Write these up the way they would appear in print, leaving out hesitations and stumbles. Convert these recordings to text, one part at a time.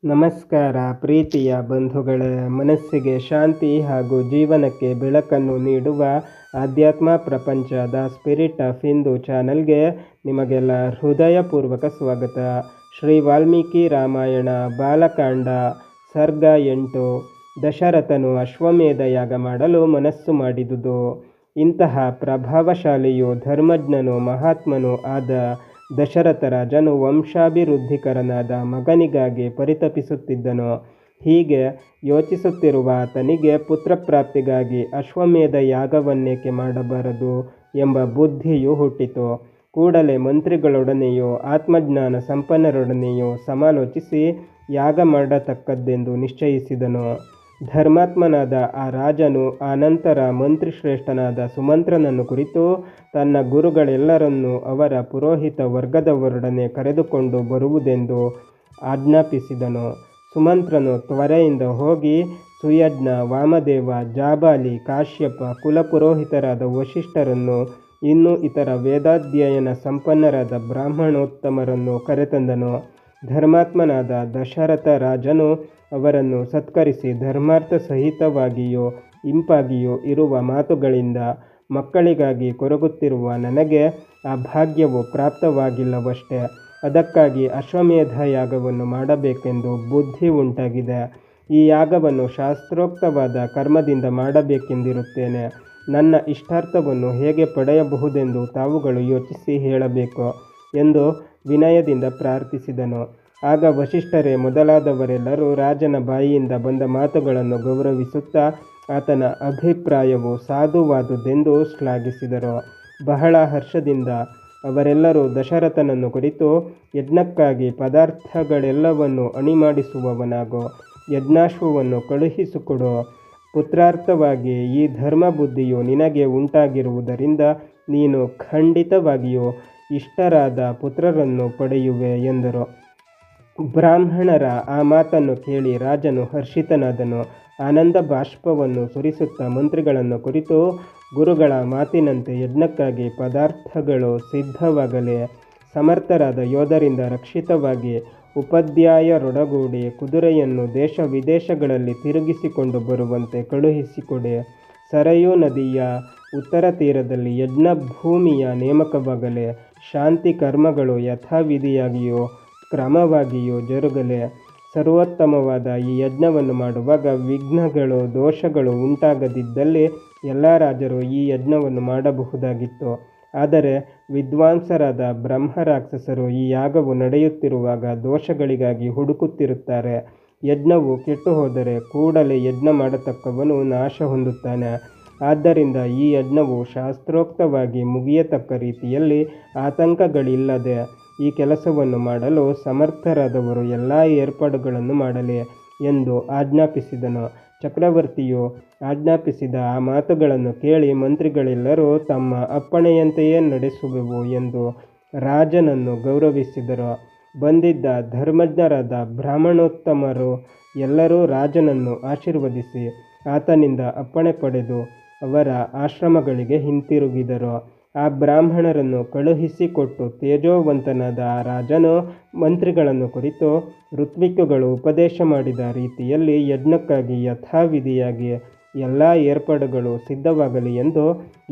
ನಮಸ್ಕಾರ ಪ್ರೀತಿಯ ಬಂಧುಗಳೇ, ಮನಸ್ಸಿಗೆ ಶಾಂತಿ ಹಾಗೂ ಜೀವನಕ್ಕೆ ಬೆಳಕನ್ನು ನೀಡುವ ಆಧ್ಯಾತ್ಮ ಪ್ರಪಂಚ ದ ಸ್ಪಿರಿಟ್ ಆಫ್ ಹಿಂದೂ ಚಾನಲ್ಗೆ ನಿಮಗೆಲ್ಲ ಹೃದಯಪೂರ್ವಕ ಸ್ವಾಗತ. ಶ್ರೀ ವಾಲ್ಮೀಕಿ ರಾಮಾಯಣ ಬಾಲಕಾಂಡ ಸರ್ಗ 8. ದಶರಥನು ಅಶ್ವಮೇಧ ಯಾಗ ಮಾಡಲು ಮನಸ್ಸು ಮಾಡಿದುದು. ಇಂತಹ ಪ್ರಭಾವಶಾಲಿಯೂ ಧರ್ಮಜ್ಞನೂ ಮಹಾತ್ಮನೂ ಆದ ದಶರಥ ರಾಜನು ವಂಶಾಭಿವೃದ್ಧಿಕರನಾದ ಮಗನಿಗಾಗಿ ಪರಿತಪಿಸುತ್ತಿದ್ದನು. ಹೀಗೆ ಯೋಚಿಸುತ್ತಿರುವ ಆತನಿಗೆ ಪುತ್ರಪ್ರಾಪ್ತಿಗಾಗಿ ಅಶ್ವಮೇಧ ಯಾಗವನ್ನೇಕೆ ಮಾಡಬಾರದು ಎಂಬ ಬುದ್ಧಿಯು ಹುಟ್ಟಿತು. ಕೂಡಲೇ ಮಂತ್ರಿಗಳೊಡನೆಯೂ ಆತ್ಮಜ್ಞಾನ ಸಂಪನ್ನರೊಡನೆಯೂ ಸಮಾಲೋಚಿಸಿ ಯಾಗ ಮಾಡತಕ್ಕದ್ದೆಂದು ನಿಶ್ಚಯಿಸಿದನು. ಧರ್ಮಾತ್ಮನಾದ ಆ ರಾಜನು ಆನಂತರ ಮಂತ್ರಿಶ್ರೇಷ್ಠನಾದ ಸುಮಂತ್ರನನ್ನು ಕುರಿತು ತನ್ನ ಗುರುಗಳೆಲ್ಲರನ್ನೂ ಅವರ ಪುರೋಹಿತ ವರ್ಗದವರೊಡನೆ ಕರೆದುಕೊಂಡು ಬರುವುದೆಂದು ಆಜ್ಞಾಪಿಸಿದನು. ಸುಮಂತ್ರನು ತ್ವರೆಯಿಂದ ಹೋಗಿ ಸುಯಜ್ಞ, ವಾಮದೇವ, ಜಾಬಾಲಿ, ಕಾಶ್ಯಪ, ಕುಲಪುರೋಹಿತರಾದ ವಸಿಷ್ಠರನ್ನು ಇನ್ನೂ ಇತರ ವೇದಾಧ್ಯಯನ ಸಂಪನ್ನರಾದ ಬ್ರಾಹ್ಮಣೋತ್ತಮರನ್ನು ಕರೆತಂದನು. ಧರ್ಮಾತ್ಮನಾದ ದಶರಥ ರಾಜನು ಅವರನ್ನು ಸತ್ಕರಿಸಿ ಧರ್ಮಾರ್ಥ ಸಹಿತವಾಗಿಯೂ ಇಂಪಾಗಿಯೂ ಇರುವ ಮಾತುಗಳಿಂದ, ಮಕ್ಕಳಿಗಾಗಿ ಕೊರಗುತ್ತಿರುವ ನನಗೆ ಆ ಭಾಗ್ಯವು ಪ್ರಾಪ್ತವಾಗಿಲ್ಲವಷ್ಟೇ, ಅದಕ್ಕಾಗಿ ಅಶ್ವಮೇಧ ಯಾಗವನ್ನು ಮಾಡಬೇಕೆಂದು ಬುದ್ಧಿ ಉಂಟಾಗಿದೆ. ಈ ಯಾಗವನ್ನು ಶಾಸ್ತ್ರೋಕ್ತವಾದ ಕರ್ಮದಿಂದ ಮಾಡಬೇಕೆಂದಿರುತ್ತೇನೆ. ನನ್ನ ಇಷ್ಟಾರ್ಥವನ್ನು ಹೇಗೆ ಪಡೆಯಬಹುದೆಂದು ತಾವುಗಳು ಯೋಚಿಸಿ ಹೇಳಬೇಕು ಎಂದು ವಿನಯದಿಂದ ಪ್ರಾರ್ಥಿಸಿದನು. ಆಗ ವಸಿಷ್ಠರೇ ಮೊದಲಾದವರೆಲ್ಲರೂ ರಾಜನ ಬಾಯಿಯಿಂದ ಬಂದ ಮಾತುಗಳನ್ನು ಗೌರವಿಸುತ್ತಾ ಆತನ ಅಭಿಪ್ರಾಯವು ಸಾಧುವಾದುದೆಂದು ಶ್ಲಾಘಿಸಿದರು. ಬಹಳ ಹರ್ಷದಿಂದ ಅವರೆಲ್ಲರೂ ದಶರಥನನ್ನು ಕುರಿತು, ಯಜ್ಞಕ್ಕಾಗಿ ಪದಾರ್ಥಗಳೆಲ್ಲವನ್ನು ಅಣಿಮಾಡಿಸುವವನಾಗೋ, ಯಜ್ಞಾಶ್ವವನ್ನು ಕಳುಹಿಸಿಕೊಡು, ಪುತ್ರಾರ್ಥವಾಗಿ ಈ ಧರ್ಮ ಬುದ್ಧಿಯು ನಿನಗೆ ಉಂಟಾಗಿರುವುದರಿಂದ ನೀನು ಖಂಡಿತವಾಗಿಯೂ ಇಷ್ಟರಾದ ಪುತ್ರರನ್ನು ಪಡೆಯುವೆ ಎಂದರು. ಬ್ರಾಹ್ಮಣರ ಆ ಮಾತನ್ನು ಕೇಳಿ ರಾಜನು ಹರ್ಷಿತನಾದನು. ಆನಂದ ಬಾಷ್ಪವನ್ನು ಸುರಿಸುತ್ತಾ ಮಂತ್ರಿಗಳನ್ನು ಕುರಿತು, ಗುರುಗಳ ಮಾತಿನಂತೆ ಯಜ್ಞಕ್ಕಾಗಿ ಪದಾರ್ಥಗಳು ಸಿದ್ಧವಾಗಲಿ, ಸಮರ್ಥರಾದ ಯೋಧರಿಂದ ರಕ್ಷಿತವಾಗಿ ಉಪಾಧ್ಯಾಯರೊಡಗೂಡಿ ಕುದುರೆಯನ್ನು ದೇಶ ವಿದೇಶಗಳಲ್ಲಿ ತಿರುಗಿಸಿಕೊಂಡು ಬರುವಂತೆ ಕಳುಹಿಸಿಕೊಡಿ. ಸರಯೂ ನದಿಯ ಉತ್ತರ ತೀರದಲ್ಲಿ ಯಜ್ಞ ಭೂಮಿಯ ನೇಮಕವಾಗಲಿ, ಶಾಂತಿ ಕರ್ಮಗಳು ಯಥಾವಿಧಿಯಾಗಿಯೂ ಕ್ರಮವಾಗಿಯೂ ಜರುಗಲಿ. ಸರ್ವೋತ್ತಮವಾದ ಈ ಯಜ್ಞವನ್ನು ಮಾಡುವಾಗ ವಿಘ್ನಗಳು ದೋಷಗಳು ಉಂಟಾಗದಿದ್ದಲ್ಲಿ ಎಲ್ಲ ರಾಜರು ಈ ಯಜ್ಞವನ್ನು ಮಾಡಬಹುದಾಗಿತ್ತು. ಆದರೆ ವಿದ್ವಾಂಸರಾದ ಬ್ರಹ್ಮರಾಕ್ಷಸರು ಈ ಯಾಗವು ನಡೆಯುತ್ತಿರುವಾಗ ದೋಷಗಳಿಗಾಗಿ ಹುಡುಕುತ್ತಿರುತ್ತಾರೆ. ಯಜ್ಞವು ಕೆಟ್ಟು ಹೋದರೆ ಕೂಡಲೇ ಯಜ್ಞ ಮಾಡತಕ್ಕವನು ನಾಶ ಹೊಂದುತ್ತಾನೆ. ಆದ್ದರಿಂದ ಈ ಯಜ್ಞವು ಶಾಸ್ತ್ರೋಕ್ತವಾಗಿ ಮುಗಿಯತಕ್ಕ ರೀತಿಯಲ್ಲಿ ಆತಂಕಗಳಿಲ್ಲದೆ ಈ ಕೆಲಸವನ್ನು ಮಾಡಲು ಸಮರ್ಥರಾದವರು ಎಲ್ಲ ಏರ್ಪಾಡುಗಳನ್ನು ಮಾಡಲಿ ಎಂದು ಆಜ್ಞಾಪಿಸಿದನು. ಚಕ್ರವರ್ತಿಯು ಆಜ್ಞಾಪಿಸಿದ ಆ ಮಾತುಗಳನ್ನು ಕೇಳಿ ಮಂತ್ರಿಗಳೆಲ್ಲರೂ ತಮ್ಮ ಅಪ್ಪಣೆಯಂತೆಯೇ ನಡೆಸುವೆವು ಎಂದು ರಾಜನನ್ನು ಗೌರವಿಸಿದರು. ಬಂದಿದ್ದ ಧರ್ಮಜ್ಞರಾದ ಬ್ರಾಹ್ಮಣೋತ್ತಮರು ಎಲ್ಲರೂ ರಾಜನನ್ನು ಆಶೀರ್ವದಿಸಿ ಆತನಿಂದ ಅಪ್ಪಣೆ ಪಡೆದು ಅವರ ಆಶ್ರಮಗಳಿಗೆ ಹಿಂತಿರುಗಿದರು. ಆ ಬ್ರಾಹ್ಮಣರನ್ನು ಕಳುಹಿಸಿಕೊಟ್ಟು ತೇಜೋವಂತನಾದ ಆ ರಾಜನು ಮಂತ್ರಿಗಳನ್ನು ಕುರಿತು, ಋತ್ವಿಕ್ಕುಗಳು ಉಪದೇಶ ಮಾಡಿದ ರೀತಿಯಲ್ಲಿ ಯಜ್ಞಕ್ಕಾಗಿ ಯಥಾವಿಧಿಯಾಗಿ ಎಲ್ಲ ಏರ್ಪಾಡುಗಳು ಸಿದ್ಧವಾಗಲಿ ಎಂದು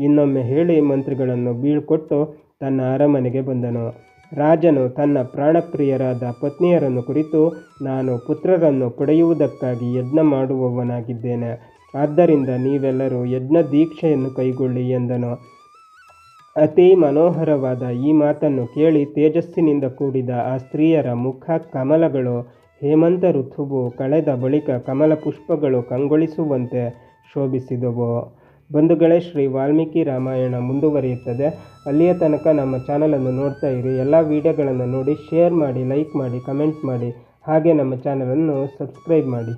ಇನ್ನೊಮ್ಮೆ ಹೇಳಿ ಮಂತ್ರಿಗಳನ್ನು ಬೀಳ್ಕೊಟ್ಟು ತನ್ನ ಅರಮನೆಗೆ ಬಂದನು. ರಾಜನು ತನ್ನ ಪ್ರಾಣಪ್ರಿಯರಾದ ಪತ್ನಿಯರನ್ನು ಕುರಿತು, ನಾನು ಪುತ್ರರನ್ನು ಪಡೆಯುವುದಕ್ಕಾಗಿ ಯಜ್ಞ ಮಾಡುವವನಾಗಿದ್ದೇನೆ, ಆದ್ದರಿಂದ ನೀವೆಲ್ಲರೂ ಯಜ್ಞ ದೀಕ್ಷೆಯನ್ನು ಕೈಗೊಳ್ಳಿ ಎಂದನು. ಅತಿ ಮನೋಹರವಾದ ಈ ಮಾತನ್ನು ಕೇಳಿ ತೇಜಸ್ಸಿನಿಂದ ಕೂಡಿದ ಆ ಸ್ತ್ರೀಯರ ಮುಖ ಕಮಲಗಳು ಹೇಮಂತ ಋತುವು ಕಳೆದ ಬಳಿಕ ಕಮಲ ಪುಷ್ಪಗಳು ಕಂಗೊಳಿಸುವಂತೆ ಶೋಭಿಸಿದವು. ಬಂಧುಗಳೇ, ಶ್ರೀ ವಾಲ್ಮೀಕಿ ರಾಮಾಯಣ ಮುಂದುವರಿಯುತ್ತದೆ. ಅಲ್ಲಿಯ ತನಕ ನಮ್ಮ ಚಾನಲನ್ನು ನೋಡ್ತಾ ಇರಿ. ಎಲ್ಲ ವಿಡಿಯೋಗಳನ್ನು ನೋಡಿ, ಶೇರ್ ಮಾಡಿ, ಲೈಕ್ ಮಾಡಿ, ಕಮೆಂಟ್ ಮಾಡಿ, ಹಾಗೆ ನಮ್ಮ ಚಾನಲನ್ನು ಸಬ್ಸ್ಕ್ರೈಬ್ ಮಾಡಿ.